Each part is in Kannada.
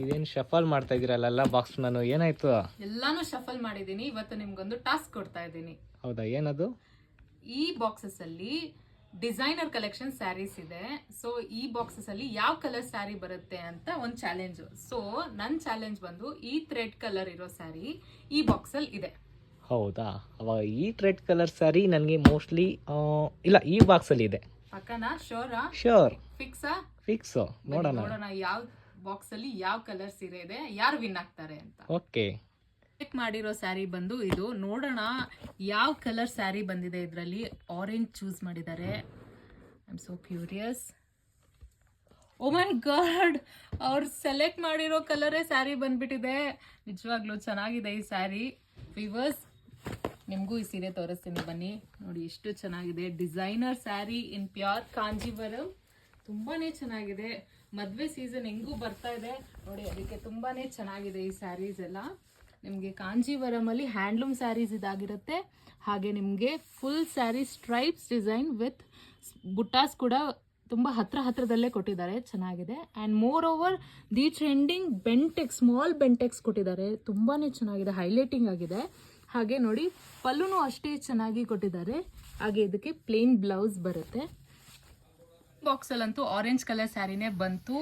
ಇದೇನು ಶಫಲ್ ಮಾಡ್ತಾ ಇದೀರಲ್ಲ ಬಾಕ್ಸ್ ನಾನು ಏನಾಯ್ತು? ಎಲ್ಲಾನು ಶಫಲ್ ಮಾಡಿದೀನಿ. ಇವತ್ತು ನಿಮ್ಗೊಂದು ಟಾಸ್ಕ್ ಕೊಡ್ತಾ ಇದ್ದೀನಿ. ಹೌದಾ, ಏನದು? ಈ ಬಾಕ್ಸಸ್ ಅಲ್ಲಿ ಡಿಸೈನರ್ ಕಲೆಕ್ಷನ್ ಸ್ಯಾರೀಸ್ ಇದೆ. ಸೊ ಈ ಬಾಕ್ಸಸ್ ಅಲ್ಲಿ ಯಾವ ಕಲರ್ ಸ್ಯಾರಿ ಬರುತ್ತೆ ಅಂತ ಒಂದು ಚಾಲೆಂಜ್. ಸೊ ನನ್ನ ಚಾಲೆಂಜ್ ಬಂದು ಈ ಥ್ರೆಡ್ ಕಲರ್ ಇರೋ ಸ್ಯಾರಿ ಈ ಬಾಕ್ಸ್ ಅಲ್ಲಿ ಇದೆ. ಹೌದಾ, ಅವಾಗ ಈ ರೆಡ್ ಕಲರ್ ಸ್ಯಾರಿ ನನಗೆ ಮೋಸ್ಟ್ಲಿ ಇಲ್ಲ, ಈ ಬಾಕ್ಸ್ ಅಲ್ಲಿ ಇದೆ. ಪಕ್ಕನಾ? Sure, fix. ನೋಡೋಣ ಯಾವ ಬಾಕ್ಸ್ ಅಲ್ಲಿ ಯಾವ ಕಲರ್ ಸೀರೆ ಇದೆ, ಯಾರು ವಿನ್ ಆಗ್ತಾರೆ ಅಂತ. ಓಕೆ, ಚೆಕ್ ಮಾಡಿರೋ ಸ್ಯಾರಿ ಬಂದು ಇದು. ನೋಡೋಣ ಯಾವ ಕಲರ್ ಸ್ಯಾರಿ ಬಂದಿದೆ. ಇದರಲ್ಲಿ ಆರೆಂಜ್ ಚೂಸ್ ಮಾಡಿದ್ದಾರೆ. I am so curious. Oh my god, ಅವ್ರು ಸೆಲೆಕ್ಟ್ ಮಾಡಿರೋ ಕಲರೇ ಸ್ಯಾರಿ ಬಂದ್ಬಿಟ್ಟಿದೆ. ನಿಜವಾಗ್ಲೂ ಚೆನ್ನಾಗಿದೆ ಈ ಸ್ಯಾರಿ. ವಿವರ್ಸ್, ನಿಮಗೂ ಈ ಸೀರೆ ತೋರಿಸ್ತೀನಿ ಬನ್ನಿ. ನೋಡಿ ಎಷ್ಟು ಚೆನ್ನಾಗಿದೆ. Designer sari in pure Kanjeevaram. ತುಂಬಾನೇ ಚೆನ್ನಾಗಿದೆ. ಮದುವೆ ಸೀಸನ್ ಹೆಂಗೂ ಬರ್ತಾ ಇದೆ ನೋಡಿ, ಅದಕ್ಕೆ ತುಂಬಾನೇ ಚೆನ್ನಾಗಿದೆ ಈ ಸ್ಯಾರೀಸ್ ಎಲ್ಲ. ನಿಮಗೆ ಕಾಂಜೀವರಂ ಅಲ್ಲಿ ಹ್ಯಾಂಡ್ಲೂಮ್ ಸ್ಯಾರೀಸ್ ಇದಾಗಿರುತ್ತೆ. ಹಾಗೆ ನಿಮಗೆ full sari stripes design with buttas ಕೂಡ ತುಂಬ ಹತ್ರದಲ್ಲೇ ಕೊಟ್ಟಿದ್ದಾರೆ. ಚೆನ್ನಾಗಿದೆ. And moreover the trending Bentex, small Bentex ಕೊಟ್ಟಿದ್ದಾರೆ. ತುಂಬಾ ಚೆನ್ನಾಗಿದೆ, ಹೈಲೈಟಿಂಗ್ ಆಗಿದೆ. ಹಾಗೆ ನೋಡಿ ಪಲ್ಲುನು ಅಷ್ಟೇ ಚೆನ್ನಾಗಿ ಕೊಟ್ಟಿದ್ದಾರೆ. ಹಾಗೆ ಇದಕ್ಕೆ ಪ್ಲೇನ್ ಬ್ಲೌಸ್ ಬರುತ್ತೆ. ಬಾಕ್ಸಲ್ಲಂತೂ ಆರೆಂಜ್ ಕಲರ್ ಸ್ಯಾರಿನೇ ಬಂತು.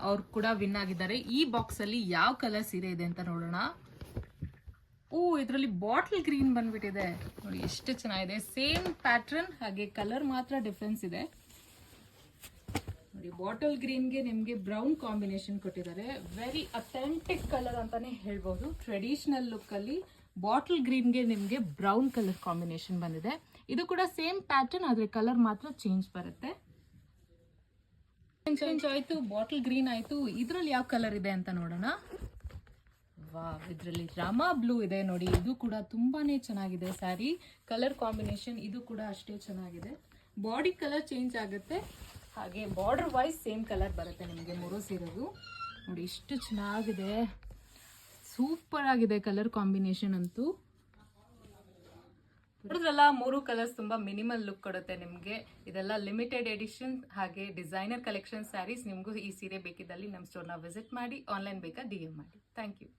ಅವ್ರು ಕೂಡ ವಿನ್ ಆಗಿದ್ದಾರೆ. ಈ ಬಾಕ್ಸಲ್ಲಿ ಯಾವ ಕಲರ್ ಸೀರೆ ಇದೆ ಅಂತ ನೋಡೋಣ. ಇದರಲ್ಲಿ ಬಾಟಲ್ ಗ್ರೀನ್ ಬಂದ್ಬಿಟ್ಟಿದೆ. ನೋಡಿ ಎಷ್ಟು ಚೆನ್ನಾಗಿದೆ. ಸೇಮ್ ಪ್ಯಾಟ್ರನ್, ಹಾಗೆ ಕಲರ್ ಮಾತ್ರ ಡಿಫ್ರೆನ್ಸ್ ಇದೆ. ನೋಡಿ ಬಾಟಲ್ ಗ್ರೀನ್ಗೆ ನಿಮಗೆ ಬ್ರೌನ್ ಕಾಂಬಿನೇಷನ್ ಕೊಟ್ಟಿದ್ದಾರೆ. ವೆರಿ ಅಥೆಂಟಿಕ್ ಕಲರ್ ಅಂತಾನೆ ಹೇಳ್ಬೋದು. ಟ್ರೆಡಿಷನಲ್ ಲುಕ್ ಅಲ್ಲಿ ಬಾಟಲ್ ಗ್ರೀನ್ಗೆ ನಿಮಗೆ ಬ್ರೌನ್ ಕಲರ್ ಕಾಂಬಿನೇಷನ್ ಬಂದಿದೆ. ಇದು ಕೂಡ ಸೇಮ್ ಪ್ಯಾಟರ್ನ್, ಆದರೆ ಕಲರ್ ಮಾತ್ರ ಚೇಂಜ್ ಬರುತ್ತೆ. ಚೇಂಜ್ ಆಯ್ತು, ಬಾಟಲ್ ಗ್ರೀನ್ ಆಯ್ತು. ಇದ್ರಲ್ಲಿ ಯಾವ ಕಲರ್ ಇದೆ ಅಂತ ನೋಡೋಣ. ಇದರಲ್ಲಿ ರಾಮಾ ಬ್ಲೂ ಇದೆ ನೋಡಿ. ಇದು ಕೂಡ ತುಂಬಾನೇ ಚೆನ್ನಾಗಿದೆ ಸ್ಯಾರಿ. ಕಲರ್ ಕಾಂಬಿನೇಷನ್ ಇದು ಕೂಡ ಅಷ್ಟೇ ಚೆನ್ನಾಗಿದೆ. ಬಾಡಿ ಕಲರ್ ಚೇಂಜ್ ಆಗುತ್ತೆ. ಹಾಗೆ ಬಾರ್ಡರ್ ವೈಸ್ ಸೇಮ್ ಕಲರ್ ಬರುತ್ತೆ ನಿಮಗೆ ಮೂರು ಸೀರೆದು. ನೋಡಿ ಎಷ್ಟು ಚೆನ್ನಾಗಿದೆ, ಸೂಪರ್ ಆಗಿದೆ ಕಲರ್ ಕಾಂಬಿನೇಷನ್ ಅಂತೂ. ನೋಡಿದ್ರಲ್ಲ, ಮೂರು ಕಲರ್ಸ್ ತುಂಬಾ ಮಿನಿಮಲ್ ಲುಕ್ ಕೊಡುತ್ತೆ ನಿಮಗೆ. ಇದೆಲ್ಲ ಲಿಮಿಟೆಡ್ ಎಡಿಷನ್ ಹಾಗೆ ಡಿಸೈನರ್ ಕಲೆಕ್ಷನ್ ಸ್ಯಾರೀಸ್. ನಿಮಗೂ ಈ ಸೀರೆ ಬೇಕಿದ್ದಲ್ಲಿ ನಮ್ಮ ಸ್ಟೋರ್ನ ವಿಸಿಟ್ ಮಾಡಿ. ಆನ್ಲೈನ್ ಬೇಕಾ DM ಮಾಡಿ. Thank you.